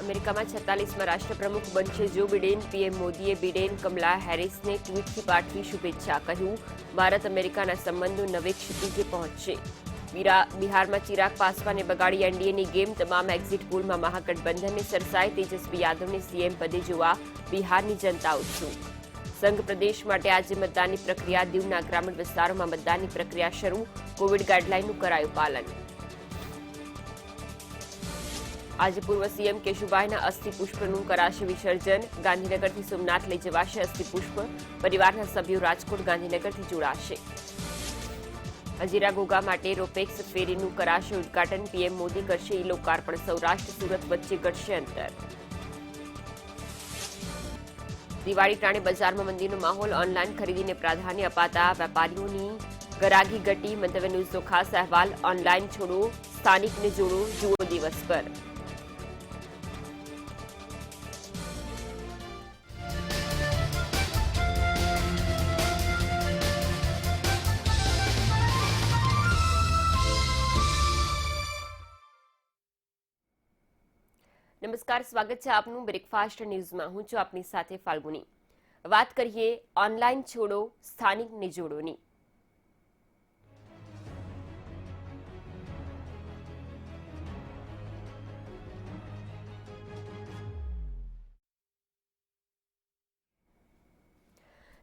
અમેરિકામાં 46માં રાષ્ટ્રપ્રમુખ બનશે જો બિડેન. પીએમ મોદીએ બિડેન કમલા હેરિસને ટ્વીટથી પાઠવી શુભેચ્છા. કહ્યું, ભારત અમેરિકાના સંબંધો નવે ક્ષિતિજે પહોંચશે. બિહારમાં ચિરાગ પાસવાને બગાડી એનડીએની ગેમ. તમામ એક્ઝિટ પોલમાં મહાગઠબંધનને સરસાઈ. તેજસ્વી યાદવને સીએમ પદે જોવા બિહારની જનતા ઉત્સુક. સંઘ પ્રદેશ માટે આજે મતદાનની પ્રક્રિયા. દીવના ગ્રામીણ વિસ્તારોમાં મતદાનની પ્રક્રિયા શરૂ. કોવિડ ગાઈડલાઈનનું કરાયું પાલન. આજે પૂર્વ સીએમ કેશુભાઈના અસ્થિપુષ્પનું કરાશે વિસર્જન. ગાંધીનગરથી સોમનાથ લઈ જવાશે અસ્થિપુષ્પ. પરિવારના સભ્યો રાજકોટ ગાંધીનગરથી જોડાશે. હજીરા ઘોઘા માટે રોપેક્સ ફેરીનું કરાશે ઉદઘાટન. પીએમ મોદી કરશે ઈ લોકાર્પણ. સૌરાષ્ટ્ર સુરત વચ્ચે ઘટશે અંતર. દિવાળી ટાણે બજારમાં મંદીનો માહોલ. ઓનલાઈન ખરીદીને પ્રાધાન્ય અપાતા વેપારીઓની ગરાગી ઘટી. મંતવ્ય ન્યૂઝનો ખાસ અહેવાલ. ઓનલાઈન છોડો, સ્થાનિકને જોડો, જુઓ દિવસ પર. નમસ્કાર, સ્વાગત છે આપનું બ્રેકફાસ્ટ ન્યૂઝમાં. હું છું આપની સાથે ફાલ્ગુની. વાત કરીએ ઓનલાઈન છોડો, સ્થાનિકને જોડોની.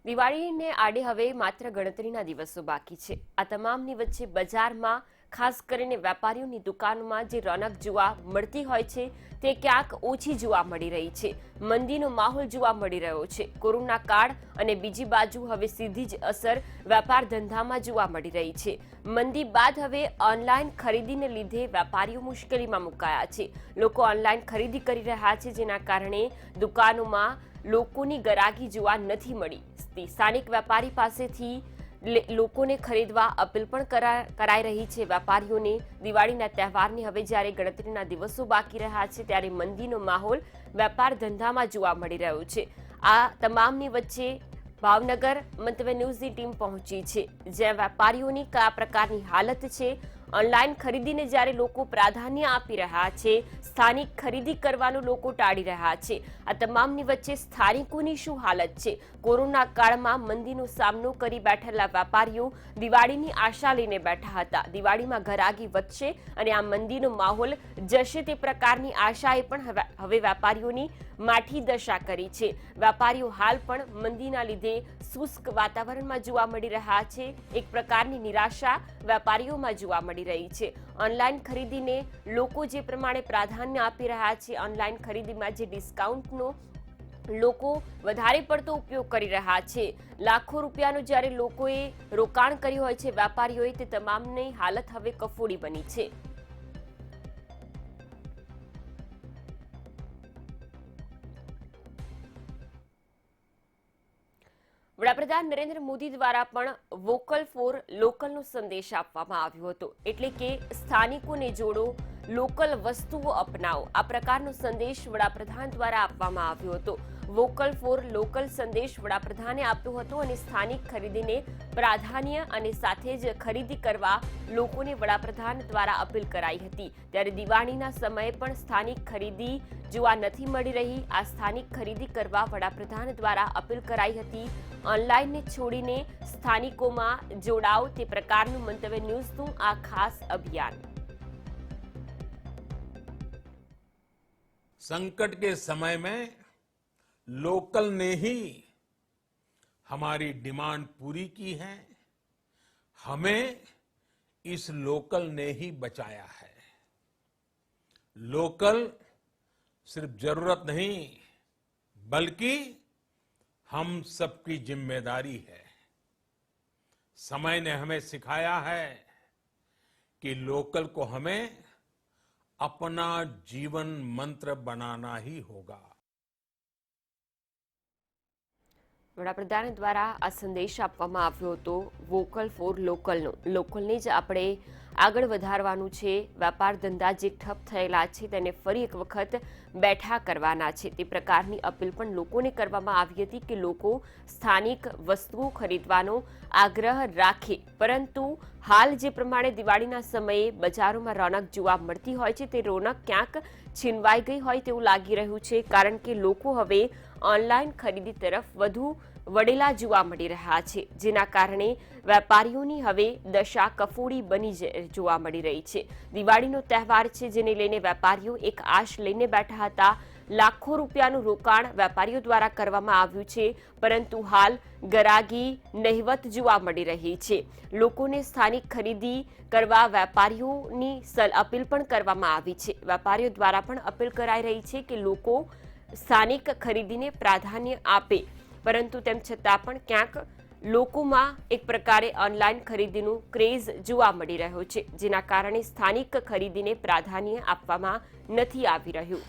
દિવાળીને આડે હવે માત્ર ગણતરીના દિવસો બાકી છે. આ તમામની વચ્ચે બજારમાં ખાસ કરીને વેપારીઓની દુકાનોમાં જે રોનક જોવા મળતી હોય છે તે ક્યાંક ઓછી જોવા મળી રહી છે. મંદીનો માહોલ જોવા મળી રહ્યો છે. કોરોના કાળ અને બીજી બાજુ હવે સીધી જ અસર વેપાર ધંધામાં જોવા મળી રહી છે. મંદી બાદ હવે ઓનલાઈન ખરીદીને લીધે વેપારીઓ મુશ્કેલીમાં મુકાયા છે. લોકો ઓનલાઈન ખરીદી કરી રહ્યા છે, જેના કારણે દુકાનોમાં લોકોની ગરાગી જોવા નથી મળી. સ્થાનિક વેપારી પાસેથી લોકોને ખરીદવા અપીલ પણ કરાઈ રહી છે વેપારીઓને. દિવાળીના તહેવારની હવે જ્યારે ગણતરીના દિવસો બાકી રહ્યા છે ત્યારે મંદીનો માહોલ વેપાર ધંધામાં જોવા મળી રહ્યો છે. આ તમામની વચ્ચે ભાવનગર મંતવ્ય ન્યૂઝની ટીમ પહોંચી છે, જ્યાં વેપારીઓની કયા પ્રકારની હાલત છે. ઓનલાઈન ખરીદીને જ્યારે લોકો પ્રાધાન્ય આપી રહ્યા છે, સ્થાનિક ખરીદી કરવાનું લોકો ટાળી રહ્યા છે. આ તમામની વચ્ચે સ્થાનિકોની શું હાલત છે? કોરોના કાળમાં મંદીનો સામનો કરી બેઠેલા વેપારીઓ દિવાળીની આશા લઈને બેઠા હતા. દિવાળીમાં ઘરાગી વધશે અને આ મંદીનો માહોલ જશે તે પ્રકારની આશાએ પણ હવે વેપારીઓની માઠી દશા કરી છે. વેપારીઓ હાલ પણ મંદીના લીધે શુષ્ક વાતાવરણમાં જોવા મળી રહ્યા છે. એક પ્રકારની નિરાશા વેપારીઓમાં જોવા મળી રહી છે. ઓનલાઈન ખરીદીને લોકો જે પ્રમાણે પ્રાધાન્ય આપી રહ્યા છે, ઓનલાઈન ખરીદીમાં જે ડિસ્કાઉન્ટનો લોકો વધારે પડતો ઉપયોગ કરી રહ્યા છે, લાખો રૂપિયાનું જ્યારે લોકોએ રોકાણ કર્યું હોય છે વેપારીઓએ, તે તમામની હાલત હવે કફોડી બની છે. વડાપ્રધાન નરેન્દ્ર મોદી દ્વારા પણ વોકલ ફોર લોકલનો સંદેશ આપવામાં આવ્યો હતો. એટલે કે સ્થાનિકોને જોડો, લોકલ વસ્તુઓ અપનાવો. આ પ્રકારનો સંદેશ વડાપ્રધાન દ્વારા આપવામાં આવ્યો હતો. વોકલ ફોર લોકલ સંદેશ વડાપ્રધાને આપ્યો હતો અને સ્થાનિક ખરીદીને પ્રાધાન્ય અને સાથે જ ખરીદી કરવા લોકોને વડાપ્રધાન દ્વારા અપીલ કરાઈ હતી. ત્યારે દિવાળીના સમયે પણ સ્થાનિક ખરીદી જોવા નથી મળી રહી. આ સ્થાનિક ખરીદી કરવા વડાપ્રધાન દ્વારા અપીલ કરાઈ હતી. ઓનલાઈનને છોડીને સ્થાનિકોમાં જોડાઓ, તે પ્રકારનું મંતવ્ય ન્યૂઝનું આ ખાસ અભિયાન. संकट के समय में लोकल ने ही हमारी डिमांड पूरी की है. हमें इस लोकल ने ही बचाया है. लोकल सिर्फ जरूरत नहीं बल्कि हम सबकी जिम्मेदारी है. समय ने हमें सिखाया है कि लोकल को हमें अपना जीवन मंत्र बनाना ही होगा. વડાપ્રધાન દ્વારા આ સંદેશ આપવામાં આવ્યો હતો વોકલ ફોર લોકલનો. લોકલને જ આપણે આગળ વધારવાનું છે. વેપાર ધંધા જે ઠપ થયેલા છે તેને ફરી એક વખત બેઠા કરવાના છે. તે પ્રકારની અપીલ પણ લોકોને કરવામાં આવી હતી કે લોકો સ્થાનિક વસ્તુઓ ખરીદવાનો આગ્રહ રાખે. પરંતુ હાલ જે પ્રમાણે દિવાળીના સમયે બજારોમાં રોનક જોવા મળતી હોય છે તે રોનક ક્યાંક છીનવાઈ ગઈ હોય તેવું લાગી રહ્યું છે, કારણ કે લોકો હવે ઓનલાઈન ખરીદી તરફ વધુ વળેલા જોવા મળી રહ્યા છે, જેના કારણે વેપારીઓની હવે દશા કફોડી બની જોવા મળી રહી છે. દિવાળીનો તહેવાર છે, જેને લઈને વેપારીઓ એક આશ લઈને બેઠા હતા. લાખો રૂપિયાનું રોકાણ વેપારીઓ દ્વારા કરવામાં આવ્યું છે, પરંતુ હાલ ગરાગી નહિવત જોવા મળી રહી છે. લોકોને સ્થાનિક ખરીદી કરવા વેપારીઓની અપીલ પણ કરવામાં આવી છે. વેપારીઓ દ્વારા પણ અપીલ કરાઈ રહી છે કે લોકો સ્થાનિક ખરીદીને પ્રાધાન્ય આપે, પરંતુ તેમ છતાં પણ ક્યાંક લોકોમાં એક પ્રકારે ઓનલાઈન ખરીદીનું ક્રેઝ જોવા મળી રહ્યો છે, જેના કારણે સ્થાનિક ખરીદીને પ્રાધાન્ય આપવામાં નથી આવી રહ્યું.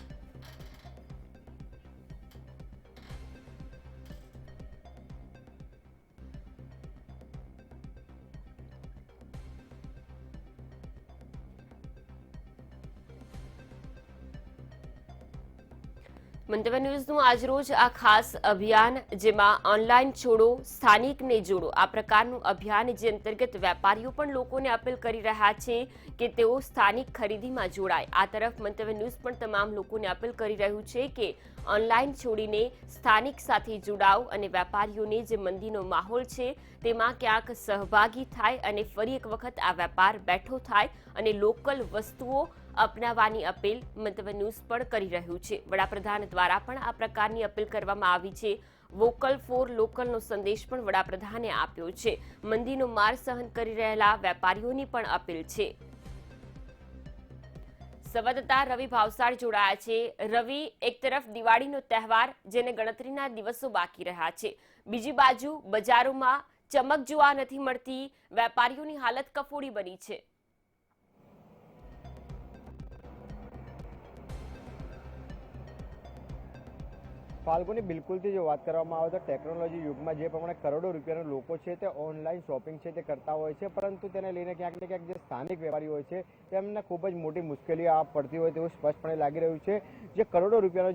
મંતવ્ય ન્યૂઝનું આજરોજ આ ખાસ અભિયાન, જેમાં ઓનલાઈન છોડો સ્થાનિકને જોડો આ પ્રકારનું અભિયાન, જે અંતર્ગત વેપારીઓ પણ લોકોને અપીલ કરી રહ્યા છે કે તેઓ સ્થાનિક ખરીદીમાં જોડાય. આ તરફ મંતવ્ય ન્યૂઝ પણ તમામ લોકોને અપીલ કરી રહ્યું છે કે ઓનલાઈન છોડીને સ્થાનિક સાથે જોડાવ અને વેપારીઓને જે મંદીનો માહોલ છે તેમાં ક્યાંક સહભાગી થાય અને ફરી એક વખત આ વેપાર બેઠો થાય અને લોકલ વસ્તુઓ અપનાવવાની અપીલ મંતવ્ય ન્યૂઝ પણ કરી રહ્યું છે. વડાપ્રધાન દ્વારા પણ આ પ્રકારની અપીલ કરવામાં આવી છે. વોકલ ફોર લોકલનો સંદેશ પણ વડાપ્રધાને આપ્યો છે. મંદીનો માર સહન કરી રહેલા વેપારીઓની પણ અપીલ છે. સંવાદદાતા રવિ ભાવસાર જોડાયા છે. રવિ, એક તરફ દિવાળીનો તહેવાર જેને ગણતરીના દિવસો બાકી રહ્યા છે, બીજી બાજુ બજારોમાં ચમક જોવા નથી મળતી, વેપારીઓની હાલત કફોડી બની છે. ફાલ્ગુની, બિલકુલથી જો વાત કરવામાં આવે તો ટેકનોલોજી યુગમાં જે પ્રમાણે કરોડો રૂપિયાના લોકો છે તે ઓનલાઈન શોપિંગ છે તે કરતા હોય છે, પરંતુ તેને લઈને ક્યાંક ને ક્યાંક જે સ્થાનિક વેપારીઓ હોય છે તેમને ખૂબ જ મોટી મુશ્કેલીઓ પડતી હોય તેવું સ્પષ્ટપણે લાગી રહ્યું છે. જે કરોડો રૂપિયાનો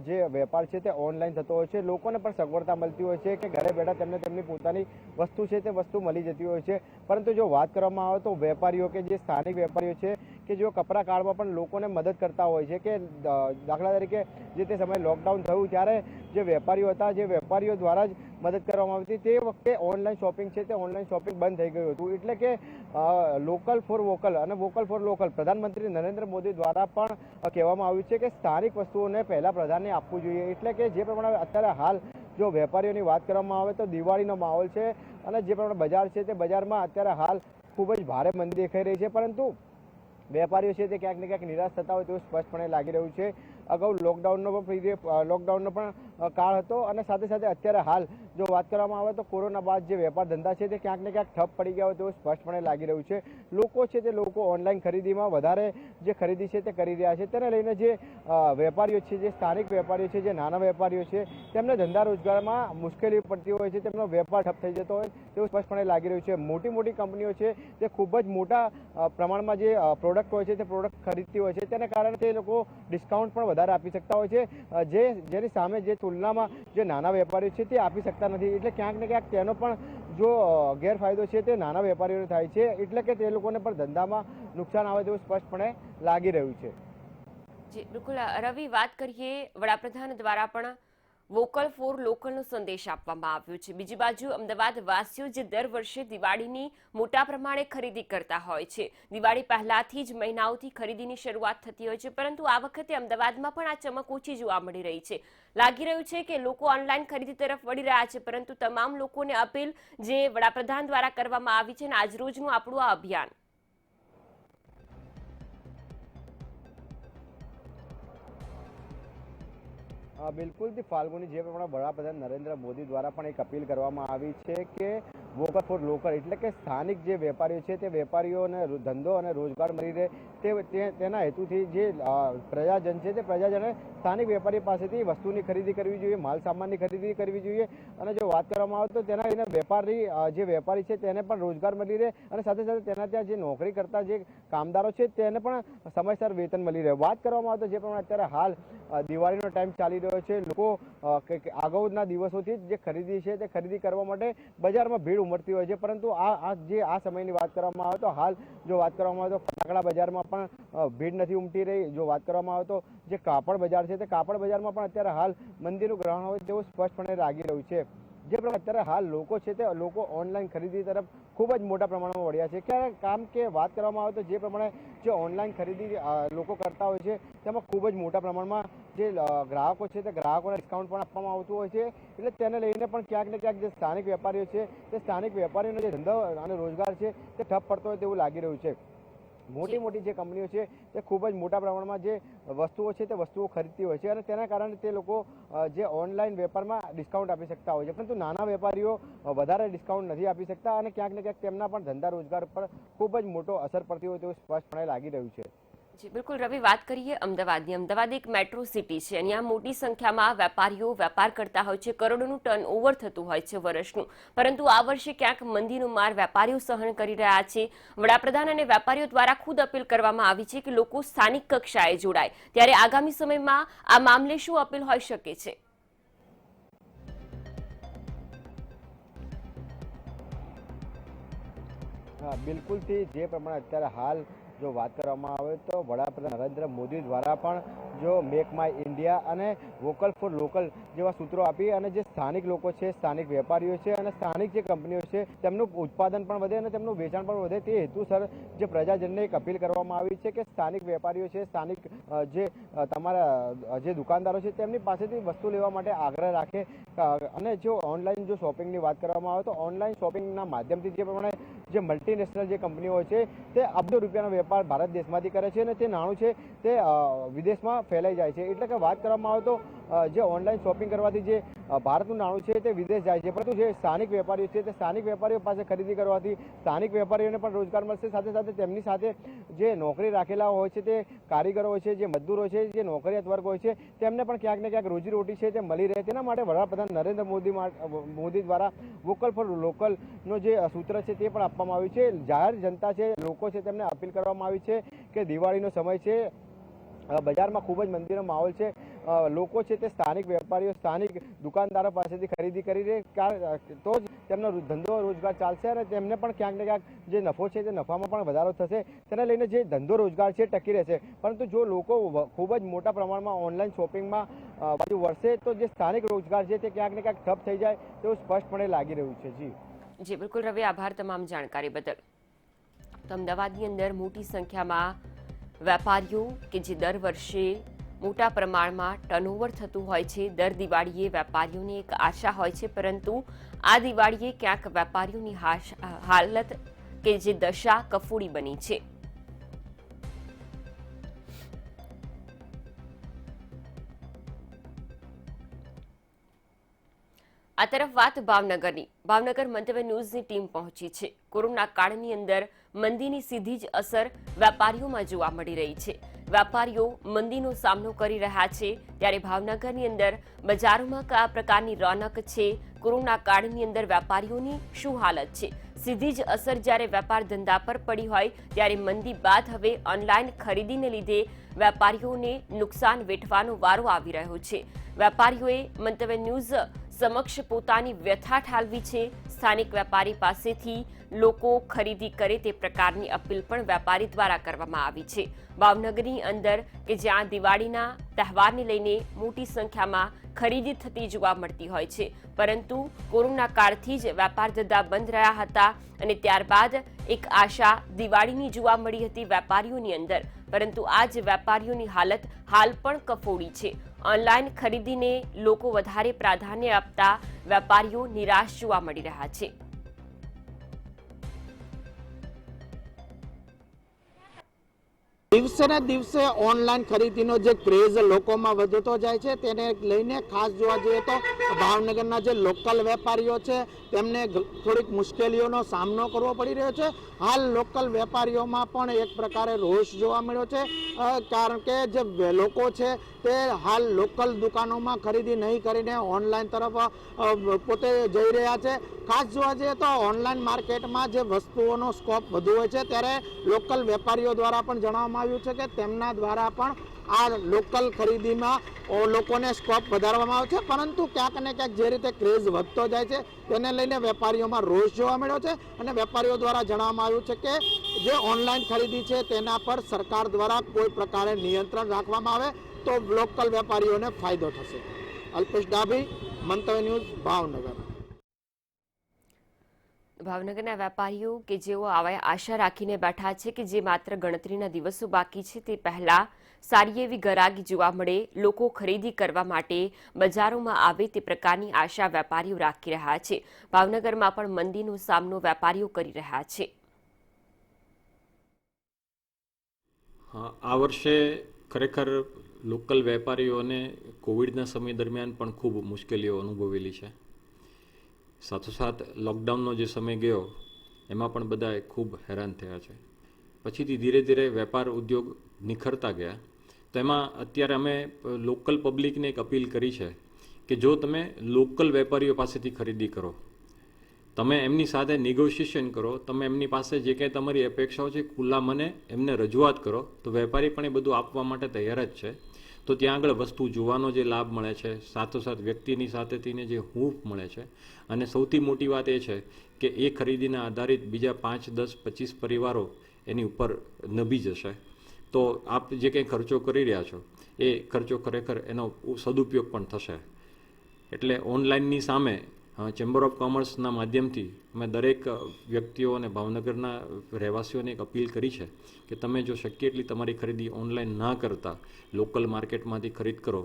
જે વેપાર છે તે ઓનલાઈન થતો હોય છે, લોકોને પણ સગવડતા મળતી હોય છે કે ઘરે બેઠા તેમને તેમની પોતાની વસ્તુ છે તે વસ્તુ મળી જતી હોય છે. પરંતુ જો વાત કરવામાં આવે તો વેપારીઓ કે જે સ્થાનિક વેપારીઓ છે કે જો કપરા કાળમાં પણ લોકોને મદદ કરતા હોય છે, કે દાખલા તરીકે જે તે સમયે લોકડાઉન થયું ત્યારે જે વેપારીઓ હતા, જે વેપારીઓ દ્વારા જ મદદ કરવામાં આવી હતી, તે વખતે ઓનલાઈન શોપિંગ છે તે ઓનલાઈન શોપિંગ બંધ થઈ ગયું હતું. એટલે કે લોકલ ફોર વોકલ અને વોકલ ફોર લોકલ પ્રધાનમંત્રી નરેન્દ્ર મોદી દ્વારા પણ કહેવામાં આવ્યું છે કે સ્થાનિક વસ્તુઓને પહેલા પ્રાધાન્ય આપવું જોઈએ. એટલે કે જે પ્રમાણે અત્યારે હાલ જો વેપારીઓની વાત કરવામાં આવે તો દિવાળીનો માહોલ છે અને જે પ્રમાણે બજાર છે તે બજારમાં અત્યારે હાલ ખૂબ જ ભારે મંદી દેખાઈ રહી છે, પરંતુ વેપારીઓ છે તે ક્યાંક ને ક્યાંક નિરાશ થતા હોય તેવું સ્પષ્ટપણે લાગી રહ્યું છે. અગાઉ લોકડાઉનનો પણ કાળ હતો અને સાથે સાથે અત્યારે હાલ જો વાત કરવામાં આવે તો કોરોના બાદ જે વેપાર ધંધા છે તે ક્યાંક ને ક્યાંક ઠપ પડી ગયા હોય તેવું સ્પષ્ટપણે લાગી રહ્યું છે. લોકો છે તે લોકો ઓનલાઈન ખરીદીમાં વધારે જે ખરીદી છે તે કરી રહ્યા છે. તેને લઈને જે વેપારીઓ છે, જે સ્થાનિક વેપારીઓ છે, જે નાના વેપારીઓ છે, તેમને ધંધા રોજગારમાં મુશ્કેલી પડતી હોય છે, તેમનો વેપાર ઠપ થઈ જતો હોય તેવું સ્પષ્ટપણે લાગી રહ્યું છે. મોટી મોટી કંપનીઓ છે તે ખૂબ જ મોટા પ્રમાણમાં જે પ્રોડક્ટ હોય છે તે પ્રોડક્ટ ખરીદતી હોય છે, તેને કારણે તે લોકો ડિસ્કાઉન્ટ પણ વધારે આપી શકતા હોય છે, જેની સામે જે તુલનામાં જે નાના વેપારીઓ છે તે આપી શકતા નથી. એટલે ક્યાંક ને ક્યાંક તેનો પણ જો ગેરફાયદો છે તે નાના વેપારીઓને થાય છે, એટલે કે તે લોકોને પણ ધંધામાં નુકસાન આવે તેવું સ્પષ્ટપણે લાગી રહ્યું છે. જી બિલકુલ રવિ, વાત કરીએ વડાપ્રધાન દ્વારા પણ વોકલ ફોર લોકલનો સંદેશ આપવામાં આવ્યો છે. બીજી બાજુ અમદાવાદ વાસીઓ જે દર વર્ષે દિવાળીની મોટા પ્રમાણે ખરીદી કરતા હોય છે, દિવાળી પહેલાથી જ મહિનાઓથી ખરીદીની શરૂઆત થતી હોય છે, પરંતુ આ વખતે અમદાવાદમાં પણ આ ચમક ઓછી જોવા મળી રહી છે. લાગી રહ્યું છે કે લોકો ઓનલાઈન ખરીદી તરફ વળી રહ્યા છે, પરંતુ તમામ લોકોને અપીલ જે વડાપ્રધાન દ્વારા કરવામાં આવી છે અને આજરોજનું આપણું આ અભિયાન. બિલકુલથી ફાલ્ગુની, જે પ્રમાણે વડાપ્રધાન નરેન્દ્ર મોદી દ્વારા પણ એક અપીલ કરવામાં આવી છે કે વોકલ ફોર લોકલ, એટલે કે સ્થાનિક જે વેપારીઓ છે તે વેપારીઓને ધંધો અને રોજગાર મળી રહે તેના હેતુથી જે પ્રજાજન છે તે પ્રજાજને સ્થાનિક વેપારી પાસેથી વસ્તુની ખરીદી કરવી જોઈએ, માલ સામાનની ખરીદી કરવી જોઈએ અને જો વાત કરવામાં આવે તો તેના લઈને જે વેપારી છે તેને પણ રોજગાર મળી રહે અને સાથે સાથે તેના ત્યાં જે નોકરી કરતા જે કામદારો છે તેને પણ સમયસર વેતન મળી રહે. વાત કરવામાં આવે તો જે પ્રમાણે અત્યારે હાલ દિવાળીનો ટાઈમ ચાલી રહ્યો છે, લોકો અગાઉના દિવસોથી જે ખરીદી છે તે ખરીદી કરવા માટે બજારમાં ભીડ ઉમટતી હોય છે, પરંતુ આ સમયની વાત કરવામાં આવે તો હાલ જો વાત કરવામાં આવે તો ફટાકડા બજારમાં પણ ભીડ નથી ઉમટી રહી. જો વાત કરવામાં આવે તો જે કાપડ બજાર છે તે કાપડ બજારમાં પણ અત્યારે હાલ મંદીનું ગ્રહણ હોય તેવું સ્પષ્ટપણે લાગી રહ્યું છે. જે પ્રમાણે અત્યારે હાલ લોકો છે તે લોકો ઓનલાઈન ખરીદી તરફ ખૂબ જ મોટા પ્રમાણમાં વળ્યા છે. કારણ કે વાત કરવામાં આવે તો જે પ્રમાણે જે ઓનલાઈન ખરીદી લોકો કરતા હોય છે તેમાં ખૂબ જ મોટા પ્રમાણમાં જે ગ્રાહકો છે તે ગ્રાહકોને ડિસ્કાઉન્ટ પણ આપવામાં આવતું હોય છે, એટલે તેને લઈને પણ ક્યાંક ને ક્યાંક જે સ્થાનિક વેપારીઓ છે તે સ્થાનિક વેપારીઓનો જે ધંધો અને રોજગાર છે તે ઠપ પડતો હોય તેવું લાગી રહ્યું છે. મોટી જે કંપનીઓ છે તે ખૂબ જ મોટા પ્રમાણમાં જે વસ્તુઓ છે તે વસ્તુઓ ખરીદતી હોય છે અને તેના કારણે તે લોકો જે ઓનલાઈન વેપારમાં ડિસ્કાઉન્ટ આપી શકતા હોય છે, પરંતુ નાના વેપારીઓ વધારે ડિસ્કાઉન્ટ નથી આપી શકતા અને ક્યાંક ને ક્યાંક તેમના પણ ધંધા રોજગાર પર ખૂબ જ મોટો અસર પડતી હોય તેવું સ્પષ્ટપણે લાગી રહ્યું છે. જી બિલકુલ રવિ, વાત કરીએ અમદાવાદની. અમદાવાદ એક મેટ્રો સિટી છે અને આ મોટી સંખ્યામાં વેપારીઓ વેપાર કરતા હોય છે, કરોડોનું ટર્ન ઓવર થતું હોય છે વર્ષનું, પરંતુ આ વર્ષે ક્યાંક મંદીનો માર વેપારીઓ સહન કરી રહ્યા છે. વડાપ્રધાન અને વેપારીઓ દ્વારા ખુદ અપીલ કરવામાં આવી છે કે લોકો સ્થાનિક કક્ષાએ જોડાય, ત્યારે આગામી સમયમાં આ મામલે શું અપીલ હોઈ શકે છે? બિલકુલથી જે પ્રમાણે અત્યારે હાલ જો વાત કરવામાં આવે તો વડાપ્રધાન નરેન્દ્ર મોદી દ્વારા પણ જો મેક માય ઇન્ડિયા અને વોકલ ફોર લોકલ જેવા સૂત્રો આપી અને જે સ્થાનિક લોકો છે, સ્થાનિક વેપારીઓ છે અને સ્થાનિક જે કંપનીઓ છે તેમનું ઉત્પાદન પણ વધે અને તેમનું વેચાણ પણ વધે, તે હેતુસર જે પ્રજાજનને એક અપીલ કરવામાં આવી છે કે સ્થાનિક વેપારીઓ છે, સ્થાનિક જે તમારા જે દુકાનદારો છે તેમની પાસેથી વસ્તુ લેવા માટે આગ્રહ રાખે અને જો ઓનલાઈન જો શોપિંગની વાત કરવામાં આવે તો ઓનલાઈન શોપિંગના માધ્યમથી જે પ્રમાણે જે મલ્ટીનેશનલ જે કંપનીઓ છે તે અબજો રૂપિયાનો વેપાર ભારત દેશમાંથી કરે છે અને તે નાણું છે તે વિદેશમાં ફેલાઈ જાય છે. એટલે કે વાત કરવામાં આવે તો જે ઓનલાઈન શોપિંગ કરવાથી જે ભારતનું નાણું છે તે વિદેશ જાય છે, પરંતુ જે સ્થાનિક વેપારીઓ છે તે સ્થાનિક વેપારીઓ પાસે ખરીદી કરવાથી સ્થાનિક વેપારીઓને પણ રોજગાર મળશે, સાથે સાથે તેમની સાથે જે નોકરી રાખેલા હોય છે તે કારીગરો હોય છે, જે મજદૂરો છે, જે નોકરિયાત વર્ગ હોય છે તેમને પણ ક્યાંક ને ક્યાંક રોજીરોટી છે તે મળી રહે. તેના માટે વડાપ્રધાન નરેન્દ્ર મોદી દ્વારા વોકલ ફોર લોકલનો જે સૂત્ર છે તે પણ આપવામાં આવ્યું છે. જાહેર જનતા છે, લોકો છે, તેમને અપીલ કરવામાં આવી છે કે દિવાળીનો સમય છે, બજારમાં ખૂબ જ મંદીનો માહોલ છે, લોકો છે તે સ્થાનિક વેપારીઓ, સ્થાનિક દુકાનદારો પાસેથી ખરીદી કરી રહે તો જ તેમનો ધંધો રોજગાર ચાલશે અને તેમને પણ ક્યાંક ને ક્યાંક જે નફો છે તે નફામાં પણ વધારો થશે. તેને લઈને જે ધંધો રોજગાર છે ટકી રહેશે, પરંતુ જો લોકો ખૂબ જ મોટા પ્રમાણમાં ઓનલાઈન શોપિંગમાં બાજુ વળશે તો જે સ્થાનિક રોજગાર છે તે ક્યાંક ને ક્યાંક ઠપ થઈ જાય તેવું સ્પષ્ટપણે લાગી રહ્યું છે. જી બિલકુલ રવિ, આભાર તમામ જાણકારી બદલ. તો અમદાવાદની અંદર મોટી સંખ્યામાં વેપારીઓ કે જે દર વર્ષે મોટા પ્રમાણમાં ટર્નઓવર થતું હોય છે, દર દિવાળીએ વેપારીઓની એક આશા હોય છે, પરંતુ આ દિવાળીએ ક્યાંક વેપારીઓની હાલત કે જે દશા કફોડી બની છે. આ તરફ વાત ભાવનગરની. ભાવનગર મંતવ્ય ન્યૂઝની ટીમ પહોંચી છે. કોરોના કાળની અંદર મંદીની સીધી જ અસર વેપારીઓમાં જોવા મળી રહી છે. વેપારીઓ મંદીનો સામનો કરી રહ્યા છે, ત્યારે ભાવનગરની અંદર બજારોમાં કયા પ્રકારની રોનક છે, કોરોના કાળની અંદર વેપારીઓની શું હાલત છે, સીધી જ અસર જ્યારે વેપાર ધંધા પર પડી હોય ત્યારે મંદી બાદ હવે ઓનલાઈન ખરીદીને લીધે વેપારીઓને નુકસાન વેઠવાનો વારો આવી રહ્યો છે. વેપારીઓએ મંતવ્ય ન્યૂઝ સમક્ષ પોતાની વ્યથા ઠાલવી છે. સ્થાનિક વેપારી પાસેથી લોકો ખરીદી કરે તે પ્રકારની અપીલ પણ વેપારી દ્વારા કરવામાં આવી છે. ભાવનગરની અંદર કે જ્યાં દિવાળીના તહેવારને લઈને મોટી સંખ્યામાં ખરીદી થતી જોવા મળતી હોય છે, પરંતુ કોરોના કાળથી જ વેપાર ધંધા બંધ રહ્યા હતા અને ત્યારબાદ એક આશા દિવાળીની જોવા મળી હતી વેપારીઓની અંદર, પરંતુ આજ વેપારીઓની હાલત હાલ પણ કફોડી છે. ઓનલાઈન ખરીદીને લોકો વધારે પ્રાધાન્ય આપતા વેપારીઓ નિરાશ જોવા મળી રહ્યા છે. દિવસે ને દિવસે ઓનલાઈન ખરીદીનો જે ક્રેઝ લોકોમાં વધતો જાય છે તેને લઈને ખાસ જોવા જઈએ તો ભાવનગરના જે લોકલ વેપારીઓ છે તેમને થોડીક મુશ્કેલીઓનો સામનો કરવો પડી રહ્યો છે. હાલ લોકલ વેપારીઓમાં પણ એક પ્રકારે રોષ જોવા મળ્યો છે, કારણ કે જે લોકો છે તે હાલ લોકલ દુકાનોમાં ખરીદી નહીં કરીને ઓનલાઈન તરફ પોતે જઈ રહ્યા છે. ખાસ જોવા જઈએ તો ઓનલાઈન માર્કેટમાં જે વસ્તુઓનો સ્કોપ વધુ હોય છે, ત્યારે લોકલ વેપારીઓ દ્વારા પણ જણાવવામાં આવ્યું છે કે તેમના દ્વારા પણ આ લોકલ ખરીદીમાં લોકોને સ્કોપ વધારવામાં આવે છે, પરંતુ ક્યાંક ને ક્યાંક જે રીતે ક્રેઝ વધતો જાય છે તેને લઈને વેપારીઓમાં રોષ જોવા મળ્યો છે. અને વેપારીઓ દ્વારા જણાવવામાં આવ્યું છે કે જે ઓનલાઈન ખરીદી છે તેના પર સરકાર દ્વારા કોઈ પ્રકારે નિયંત્રણ રાખવામાં આવે તો લોકલ વેપારીઓને ફાયદો થશે. અલ્પેશ ડાભી, મંતવ્ય ન્યૂઝ, ભાવનગર. ભાવનગરના વેપારીઓ કે જેઓ આશા રાખીને બેઠા છે કે જે માત્ર ગણતરીના દિવસો બાકી છે તે પહેલા સારી એવી ગરાગી જોવા મળે, લોકો ખરીદી કરવા માટે બજારોમાં આવે તે પ્રકારની આશા વેપારીઓ રાખી રહ્યા છે. ભાવનગરમાં પણ મંદીનો સામનો વેપારીઓ કરી રહ્યા છે. આ વર્ષે ખરેખર લોકલ વેપારીઓને કોવિડના સમય દરમિયાન પણ ખૂબ મુશ્કેલીઓ અનુભવેલી છે. સાથોસાથ લોકડાઉનનો જે સમય ગયો એમાં પણ બધા ખૂબ હેરાન થયા છે. પછીથી ધીરે ધીરે વેપાર ઉદ્યોગ નિખરતા ગયા. તો એમાં અત્યારે અમે લોકલ પબ્લિકને એક અપીલ કરી છે કે જો તમે લોકલ વેપારીઓ પાસેથી ખરીદી કરો, તમે એમની સાથે નેગોશિએશન કરો, તમે એમની પાસે જે કંઈ તમારી અપેક્ષાઓ છે ખુલ્લા મને એમને રજૂઆત કરો, તો વેપારી પણ એ બધું આપવા માટે તૈયાર જ છે. તો ત્યાં આગળ વસ્તુ જોવાનો જે લાભ મળે છે, સાથોસાથ વ્યક્તિની સાથેથીને જે હૂંફ મળે છે, અને સૌથી મોટી વાત એ છે કે એ ખરીદીના આધારિત બીજા 5, 10, 25 પરિવારો એની ઉપર નભી જશે. તો આપ જે કંઈ ખર્ચો કરી રહ્યા છો એ ખર્ચો ખરેખર એનો સદુપયોગ પણ થશે. એટલે ઓનલાઈનની સામે ચેમ્બર ઓફ કોમર્સના માધ્યમથી અમે દરેક વ્યક્તિઓ અને ભાવનગરના રહેવાસીઓને એક અપીલ કરી છે કે તમે જો શક્ય એટલી તમારી ખરીદી ઓનલાઈન ના કરતા લોકલ માર્કેટમાંથી ખરીદ કરો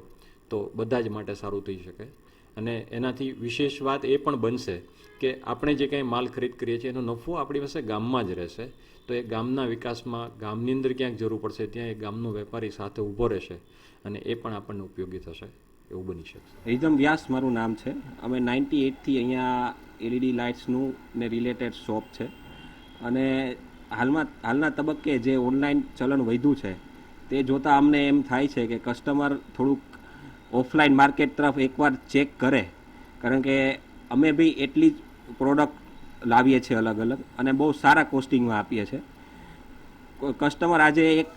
તો બધા જ માટે સારું થઈ શકે. અને એનાથી વિશેષ વાત એ પણ બનશે કે આપણે જે કંઈ માલ ખરીદ કરીએ છીએ એનો નફો આપણી પાસે ગામમાં જ રહેશે. તો એ ગામના વિકાસમાં ગામની અંદર ક્યાંક જરૂર પડશે ત્યાં એ ગામનો વેપારી સાથે ઊભો રહેશે અને એ પણ આપણને ઉપયોગી થશે, એવું બની શકશે. રિધમ વ્યાસ મારું નામ છે. અમે 98થી અહીંયા એલઈડી લાઇટ્સનું ને રિલેટેડ શોપ છે. અને હાલના તબક્કે જે ઓનલાઈન ચલણ વધ્યું છે તે જોતાં અમને એમ થાય છે કે કસ્ટમર થોડુંક ઓફલાઈન માર્કેટ તરફ એકવાર ચેક કરે, કારણ કે અમે બી એટલી જ પ્રોડક્ટ લાવીએ છીએ અલગ અલગ અને બહુ સારા કોસ્ટિંગમાં આપીએ છીએ. કસ્ટમર આજે એક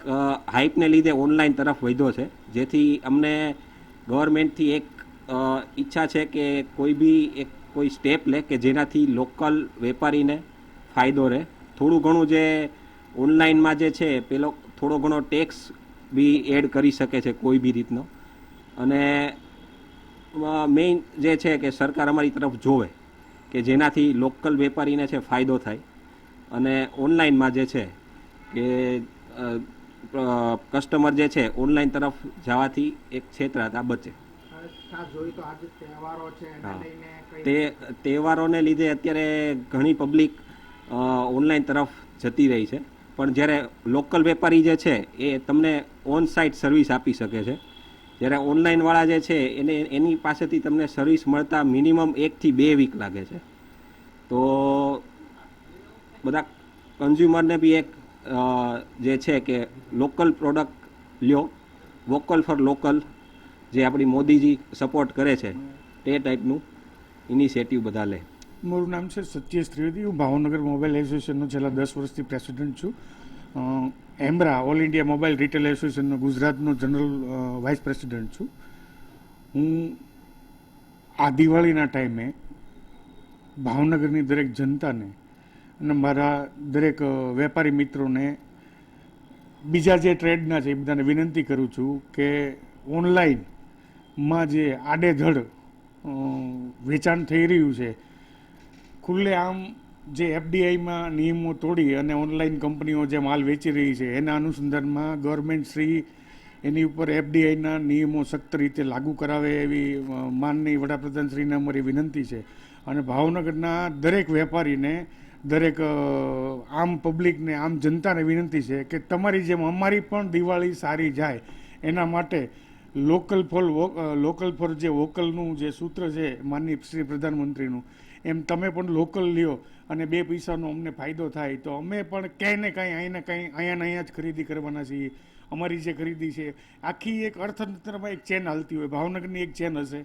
હાઇપને લીધે ઓનલાઈન તરફ વધ્યો છે, જેથી અમને ગવર્મેન્ટથી એક ઈચ્છા છે કે કોઈ સ્ટેપ લે કે જેનાથી લોકલ વેપારીને ફાયદો રહે. થોડું ઘણું જે ઓનલાઈનમાં જે છે પેલો થોડો ઘણો ટેક્સ બી એડ કરી શકે છે કોઈ બી રીતનો. અને મેઇન જે છે કે સરકાર અમારી તરફ જોવે કે જેનાથી લોકલ વેપારીને છે ફાયદો થાય, અને ઓનલાઈનમાં જે છે કે કસ્ટમર જે છે ઓનલાઈન તરફ જવાથી એક છેતરાતા બચે. તે તહેવારોને લીધે અત્યારે ઘણી પબ્લિક ઓનલાઈન તરફ જતી રહી છે, પણ જ્યારે લોકલ વેપારી જે છે એ તમને ઓન સાઇટ સર્વિસ આપી શકે છે, જ્યારે ઓનલાઈનવાળા જે છે એની પાસેથી તમને સર્વિસ મળતા મિનિમમ 1 થી 2 વીક લાગે છે. તો બધા કન્ઝ્યુમરને બી એક જે છે કે લોકલ પ્રોડક્ટ લ્યો, વોકલ ફોર લોકલ જે આપણી મોદીજી સપોર્ટ કરે છે તે ટાઈપનું ઇનિશિયેટિવ બધા લે. મારું નામ છે સત્યેશ ત્રિવેદી. હું ભાવનગર મોબાઈલ એસોસિએશનનો છેલ્લા 10 વર્ષથી પ્રેસિડેન્ટ છું. એમ્બ્રા ઓલ ઇન્ડિયા મોબાઈલ રિટેલ એસોસિએશનનો ગુજરાતનો જનરલ વાઇસ પ્રેસિડેન્ટ છું. હું આ દિવાળીના ટાઈમે ભાવનગરની દરેક જનતાને અને મારા દરેક વેપારી મિત્રોને, બીજા જે ટ્રેડના છે એ બધાને વિનંતી કરું છું કે ઓનલાઈનમાં જે આડેધડ વેચાણ થઈ રહ્યું છે, ખુલ્લે આમ જે એફડીઆઈમાં નિયમો તોડી અને ઓનલાઈન કંપનીઓ જે માલ વેચી રહી છે એના અનુસંધાનમાં ગવર્મેન્ટ શ્રી એની ઉપર એફડીઆઈના નિયમો સખ્ત રીતે લાગુ કરાવે એવી માનનીય વડાપ્રધાનશ્રીને અમારી વિનંતી છે. અને ભાવનગરના દરેક વેપારીને, દરેક આમ પબ્લિકને, આમ જનતાને વિનંતી છે કે તમારી જેમ અમારી પણ દિવાળી સારી જાય એના માટે લોકલ ફોર જે વોકલનું જે સૂત્ર છે માનનીય શ્રી પ્રધાનમંત્રીનું, એમ તમે પણ લોકલ લ્યો અને 2 પૈસાનો અમને ફાયદો થાય તો અમે પણ ક્યાંય ને કાંઈ અહીંયા જ ખરીદી કરવાના છીએ. અમારી જે ખરીદી છે આખી એક અર્થતંત્રમાં એક ચેન હાલતી હોય. ભાવનગરની એક ચેન હશે,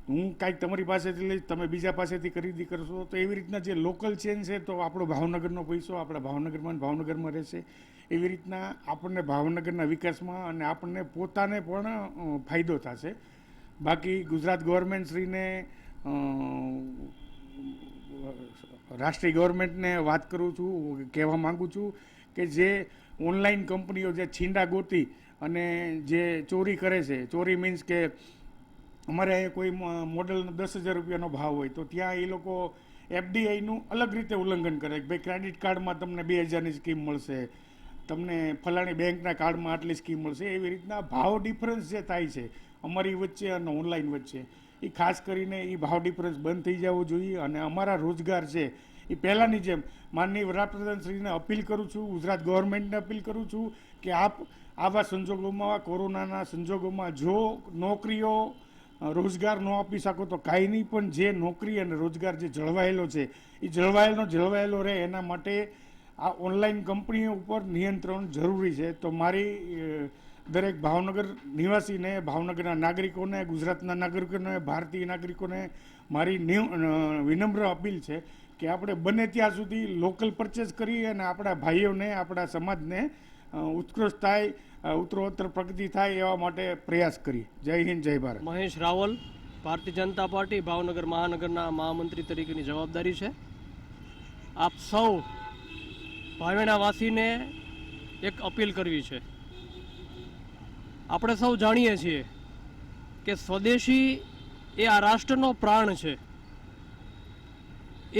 હું કાંઈક તમારી પાસેથી લઈશ, તમે બીજા પાસેથી ખરીદી કરશો, તો એવી રીતના જે લોકલ ચેન છે તો આપણો ભાવનગરનો પૈસો આપણા ભાવનગરમાં રહેશે. એવી રીતના આપણને ભાવનગરના વિકાસમાં અને આપણને પોતાને પણ ફાયદો થશે. બાકી ગુજરાત ગવર્મેન્ટ શ્રીને રાષ્ટ્રીય ગવર્મેન્ટને વાત કરું છું, કહેવા માગું છું કે જે ઓનલાઈન કંપનીઓ જે છીંડા ગોતી અને જે ચોરી કરે છે, ચોરી મીન્સ કે અમારે કોઈ મોડલનો 10,000 રૂપિયાનો ભાવ હોય તો ત્યાં એ લોકો FDIનું અલગ રીતે ઉલ્લંઘન કરે કે ભાઈ ક્રેડિટ કાર્ડમાં તમને 2,000ની સ્કીમ મળશે, તમને ફલાણી બેંકના કાર્ડમાં આટલી સ્કીમ મળશે. એવી રીતના ભાવ ડિફરન્સ જે થાય છે અમારી વચ્ચે અને ઓનલાઈન વચ્ચે, એ ખાસ કરીને એ ભાવ ડિફરન્સ બંધ થઈ જવો જોઈએ. અને અમારા રોજગાર છે એ પહેલાંની જેમ માનનીય વડાપ્રધાનશ્રીને અપીલ કરું છું, ગુજરાત ગવર્મેન્ટને અપીલ કરું છું કે આપ આવા સંજોગોમાં, કોરોનાના સંજોગોમાં જો નોકરીઓ રોજગાર ન આપી શકો તો કાંઈ નહીં, પણ જે નોકરી અને રોજગાર જે જળવાયેલો છે એ જળવાયેલો રહે એના માટે આ ઓનલાઈન કંપનીઓ ઉપર નિયંત્રણ જરૂરી છે. તો મારી દરેક ભાવનગર નિવાસીને, ભાવનગરના નાગરિકોને, ગુજરાતના નાગરિકોને, ભારતીય નાગરિકોને મારી વિનમ્ર અપીલ છે કે આપણે બને ત્યાં સુધી લોકલ પરચેસ કરીએ અને આપણા ભાઈઓને, આપણા સમાજને ઉત્કૃષ્ટ થાય, ઉત્તરોત્તર પ્રગતિ થાય એવા માટે પ્રયાસ કરીએ. જય હિન્દ, જય ભારત. મહેશ રાવલ, ભારતીય જનતા પાર્ટી ભાવનગર મહાનગરના મહામંત્રી તરીકેની જવાબદારી છે. આપ સૌ ભાવેણાવાસીને એક અપીલ કરવી છે. આપણે સૌ જાણીએ છીએ કે સ્વદેશી એ આ રાષ્ટ્રનો પ્રાણ છે.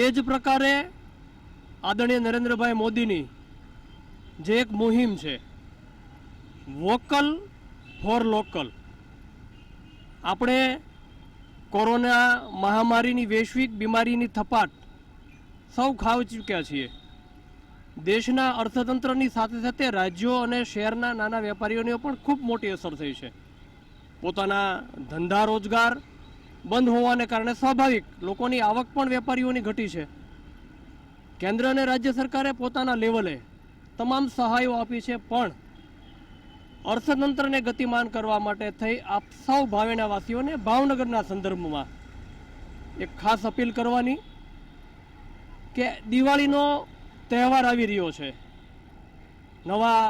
એ જ પ્રકારે આદરણીય નરેન્દ્રભાઈ મોદીની જે એક મુહિમ છે વોકલ ફોર લોકલ, આપણે કોરોના મહામારીની વૈશ્વિક બીમારીની થપાટ સૌ ખાવી ચૂક્યા છીએ. દેશના અર્થતંત્રની સાથે સાથે રાજ્યો અને શહેરના નાના વેપારીઓને પણ ખૂબ મોટી અસર થઈ છે. પોતાના ધંધા રોજગાર બંધ હોવાને કારણે સ્વાભાવિક લોકોની આવક પણ વેપારીઓની ઘટી છે. કેન્દ્ર અને રાજ્ય સરકારે પોતાના લેવલે તમામ સહાયો આપી છે, પણ અર્થતંત્રને ગતિમાન કરવા માટે થઈ આપ સૌ ભાવેણાવાસીઓને ભાવનગરના સંદર્ભમાં એક ખાસ અપીલ કરવાની કે દિવાળીનો તહેવાર આવી રહ્યો છે. નવા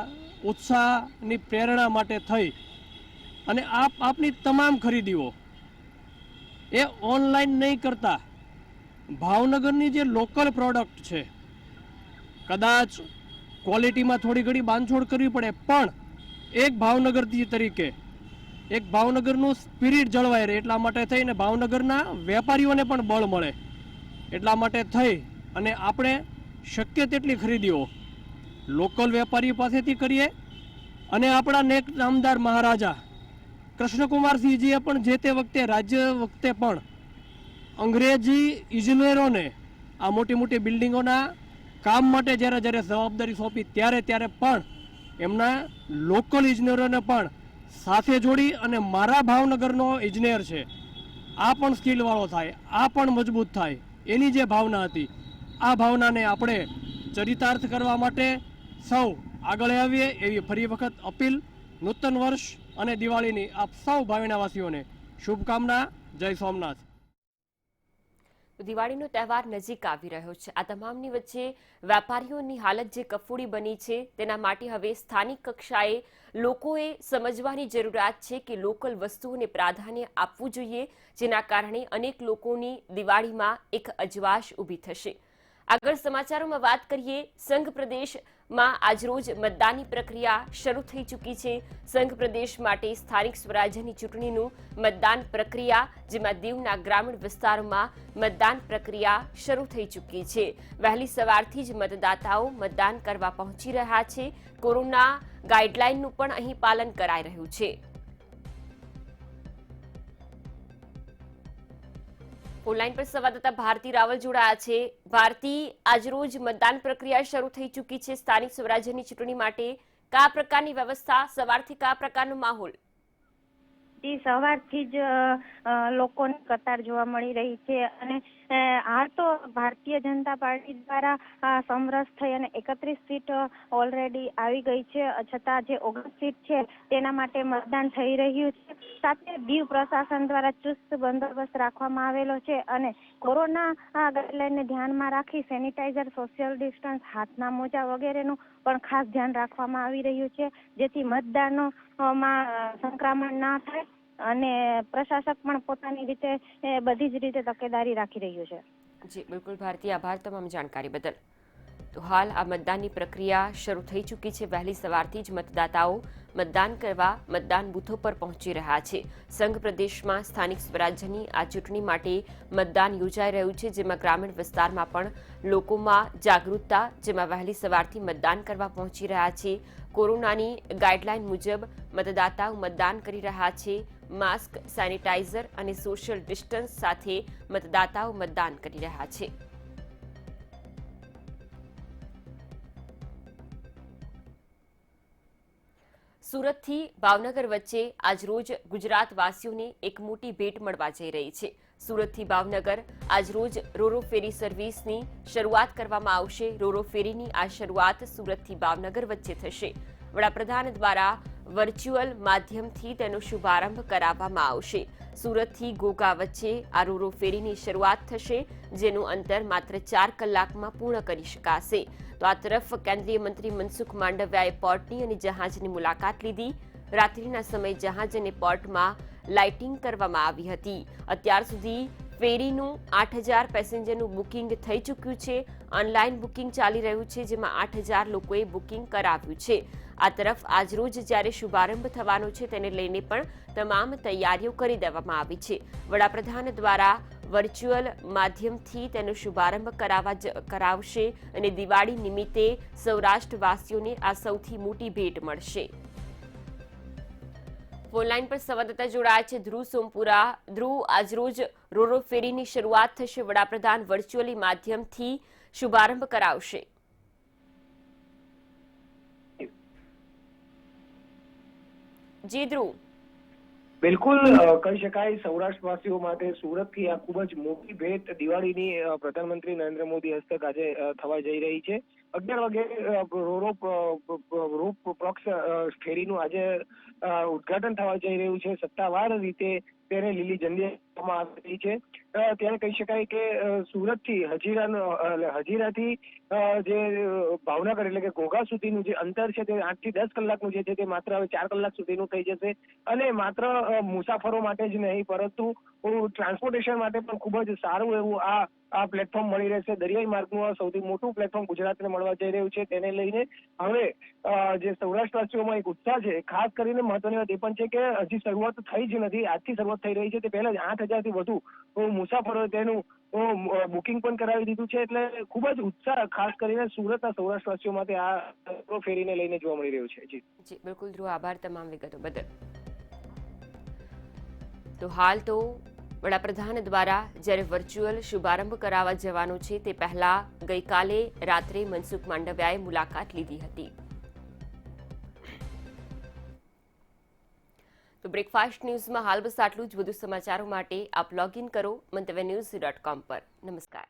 ઉત્સાહની પ્રેરણા માટે થઈ અને આપની તમામ ખરીદીઓ એ ઓનલાઈન નહીં કરતા ભાવનગરની જે લોકલ પ્રોડક્ટ છે, કદાચ ક્વોલિટીમાં થોડી ઘણી બાંધછોડ કરવી પડે, પણ એક ભાવનગરથી તરીકે એક ભાવનગરનું સ્પિરિટ જળવાય રહે એટલા માટે થઈને ભાવનગરના વેપારીઓને પણ બળ મળે એટલા માટે થઈ અને આપણે શક્ય તેટલી ખરીદીઓ લોકલ વેપારીઓ પાસેથી કરીએ. અને આપણા નેક નામદાર મહારાજા કૃષ્ણકુમારસિંહજીએ પણ જે તે વખતે રાજ્ય વખતે પણ અંગ્રેજી ઇજનેરોને આ મોટી મોટી બિલ્ડિંગોના કામ માટે જ્યારે જવાબદારી સોંપી ત્યારે પણ એમના લોકલ ઇજનેરોને પણ સાથે જોડી અને મારા ભાવનગરનો ઇજનેર છે આ પણ સ્કિલવાળો થાય, આ પણ મજબૂત થાય, એની જે ભાવના હતી આ ભાવનાને આપણે ચરિતાર્થ કરવા માટે સૌ આગળ આવીએ એવી ફરી વખત અપીલ. નૂતન વર્ષ અને દિવાળીની આપ સૌ ભાવેણાવાસીઓને શુભકામના. જય સોમનાથ. દિવાળીનો તહેવાર નજીક આવી રહ્યો છે. આ તમામની વચ્ચે વેપારીઓની હાલત જે કફોડી બની છે તેના માટે હવે સ્થાનિક કક્ષાએ લોકોએ સમજવાની જરૂરિયાત છે કે લોકલ વસ્તુઓને પ્રાધાન્ય આપવું જોઈએ, જેના કારણે અનેક લોકોની દિવાળીમાં એક અજવાશ ઊભી થશે. આગળ સમાચારોમાં વાત કરીએ. સંઘ પ્રદેશમાં આજરોજ મતદાનની પ્રક્રિયા શરૂ થઈ ચૂકી છે. સંઘ પ્રદેશ માટે સ્થાનિક સ્વરાજ્યની ચૂંટણીનું મતદાન પ્રક્રિયા, જેમાં દીવના ગ્રામીણ વિસ્તારોમાં મતદાન પ્રક્રિયા શરૂ થઈ ચૂકી છે. વહેલી સવારથી જ મતદાતાઓ મતદાન કરવા પહોંચી રહ્યા છે. કોરોના ગાઈડલાઈનનું પણ અહીં પાલન કરાઈ રહ્યું છે. ઓનલાઈન પર સંવાદદાતા ભારતી રાવલ જોડાયા છે. ભારતી, આજરોજ મતદાન પ્રક્રિયા શરૂ થઈ ચૂકી છે સ્થાનિક સ્વરાજ્યની ચૂંટણી માટે. કયા પ્રકારની વ્યવસ્થા, સવારથી કયા પ્રકારનો માહોલ? થી સવારથી જ લોકોની કતાર જોવા મળી રહી છે અને હાલ તો ભારતીય જનતા પાર્ટી દ્વારા સમરસ થઈ અને 31 સીટ ઓલરેડી આવી ગઈ છે, છતાં જે 29 સીટ છે તેના માટે મતદાન થઈ રહ્યું છે. સાથે દીવ પ્રશાસન દ્વારા ચુસ્ત બંદોબસ્ત રાખવામાં આવેલો છે અને કોરોના ગાઈડલાઈનને ધ્યાનમાં રાખી સેનિટાઈઝર, સોશિયલ ડિસ્ટન્સ, હાથના મોજા વગેરેનું પણ ખાસ ધ્યાન રાખવામાં આવી રહ્યું છે, જેથી મતદાનોમાં સંક્રમણ ના થાય અને પ્રશાસક પણ પોતાની રીતે બધી જ રીતે તકેદારી રાખી રહ્યું છે. જી બિલકુલ ભારતી, આભાર તમામ જાણકારી બદલ. તો હાલ આ મતદાનની પ્રક્રિયા શરૂ થઈ ચૂકી છે. વહેલી સવારથી જ મતદાતાઓ મતદાન કરવા મતદાન બૂથો પર પહોંચી રહ્યા છે. સંઘ પ્રદેશમાં સ્થાનિક સ્વરાજ્યની આ ચૂંટણી માટે મતદાન યોજાઈ રહ્યું છે, જેમાં ગ્રામીણ વિસ્તારમાં પણ લોકોમાં જાગૃતતા, જેમાં વહેલી સવારથી મતદાન કરવા પહોંચી રહ્યા છે. કોરોનાની ગાઈડલાઈન મુજબ મતદાતાઓ મતદાન કરી રહ્યા છે. માસ્ક, સેનિટાઈઝર અને સોશિયલ ડિસ્ટન્સ સાથે મતદાતાઓ મતદાન કરી રહ્યા છે. સુરતથી ભાવનગર વચ્ચે આજરોજ ગુજરાતવાસીઓને એક મોટી ભેટ મળવા જઈ રહી છે. સુરતથી ભાવનગર આજરોજ રોરો ફેરી સર્વિસની શરૂઆત કરવામાં આવશે. રોરો ફેરીની આ શરૂઆત સુરતથી ભાવનગર વચ્ચે થશે. વડાપ્રધાન દ્વારા વર્ચ્યુઅલ માધ્યમથી તેનો શુભારંભ કરાવવામાં આવશે. સુરતથી ઘોઘા વચ્ચે આ રોરો ફેરીની શરૂઆત થશે, જેનું અંતર માત્ર 4 કલાકમાં પૂર્ણ કરી શકાશે. તો આ તરફ કેન્દ્રીય મંત્રી મનસુખ માંડવિયાએ પોર્ટની અને જહાજની મુલાકાત લીધી. રાત્રિના સમયે જહાજ અને પોર્ટમાં લાઇટિંગ કરવામાં આવી હતી. અત્યાર સુધી ફેરીનું 8000 પેસેન્જરનું બુકિંગ થઈ ચૂક્યું છે. ઓનલાઈન બુકિંગ ચાલી રહ્યું છે, જેમાં 8000 લોકોએ બુકિંગ કરાવ્યું છે. આ તરફ આજરોજ જ્યારે શુભારંભ થવાનો છે તેને લઈને પણ તમામ તૈયારીઓ કરી દેવામાં આવી છે. વડાપ્રધાન દ્વારા વર્ચ્યુઅલ માધ્યમથી તેનો શુભારંભ કરાવશે અને દિવાળી નિમિત્તે સૌરાષ્ટ્રવાસીઓને આ સૌથી મોટી ભેટ મળશે. ફોનલાઈન પર સંવાદદાતા જોડાયા છે ધ્રુવ સોમપુરા. ધ્રુવ, આજરોજ રોરો ફેરીની શરૂઆત થશે. વડાપ્રધાન વર્ચ્યુઅલી માધ્યમથી શુભારંભ કરાવશે. જી ધ્રુવ. બિલકુલ કહી શકાય સૌરાષ્ટ્રવાસીઓ માટે સુરતથી આ ખૂબ જ મોટી ભેટ દિવાળીની પ્રધાનમંત્રી નરેન્દ્ર મોદી હસ્તક આજે થવા જઈ રહી છે. 11 વાગે રોપ પ્રોક્સ ફેરીનું આજે ઉદઘાટન થવા જઈ રહ્યું છે. સત્તાવાર રીતે તેને લીલી ઝંડી આપવામાં આવી રહી છે. ત્યારે કહી શકાય કે સુરતથી હજીરાથી જે ભાવનગર એટલે કે ઘોઘા સુધીનું જે અંતર છે તે 8 થી 10 કલાકનું જે છે તે માત્ર હવે 4 કલાક સુધીનું થઈ જશે. અને માત્ર મુસાફરો માટે જ નહીં પરંતુ ટ્રાન્સપોર્ટેશન માટે પણ ખૂબ જ સારું એવું આ પ્લેટફોર્મ મળી રહેશે. દરિયાઈ માર્ગનું સૌથી મોટું પ્લેટફોર્મ ગુજરાતને મળવા જઈ રહ્યું છે. તેને લઈને હવે જે સૌરાષ્ટ્રવાસીઓમાં એક ઉત્સાહ છે. ખાસ કરીને મહત્વની વાત એ પણ છે કે હજી શરૂઆત થઈ જ નથી, આજથી શરૂઆત થઈ રહી છે. તે પહેલા જ 8000 થી વધુ મુસાફરો તેનું બુકિંગ પણ કરાવી દીધું છે. એટલે ખૂબ જ ઉત્સાહ ખાસ કરીને સુરતના સૌરાષ્ટ્રવાસીઓ માટે આ ફેરીને લઈને જોવા મળી રહ્યું છે. જી બિલકુલ ધ્રુવ, આભાર તમામ વિગતો બદલ. તો હાલ તો વડાપ્રધાન દ્વારા જ્યારે વર્ચ્યુઅલ શુભારંભ કરાવવા જવાનું છે તે પહેલા ગઈકાલે રાત્રે મનસુખ માંડવિયાએ મુલાકાત લીધી હતી. તો બ્રેકફાસ્ટ ન્યૂઝમાં હાલ બસ આટલું જ. વધુ સમાચારો માટે આપ લોગિન કરો મંતવ્યન્યૂઝ.com પર. નમસ્કાર.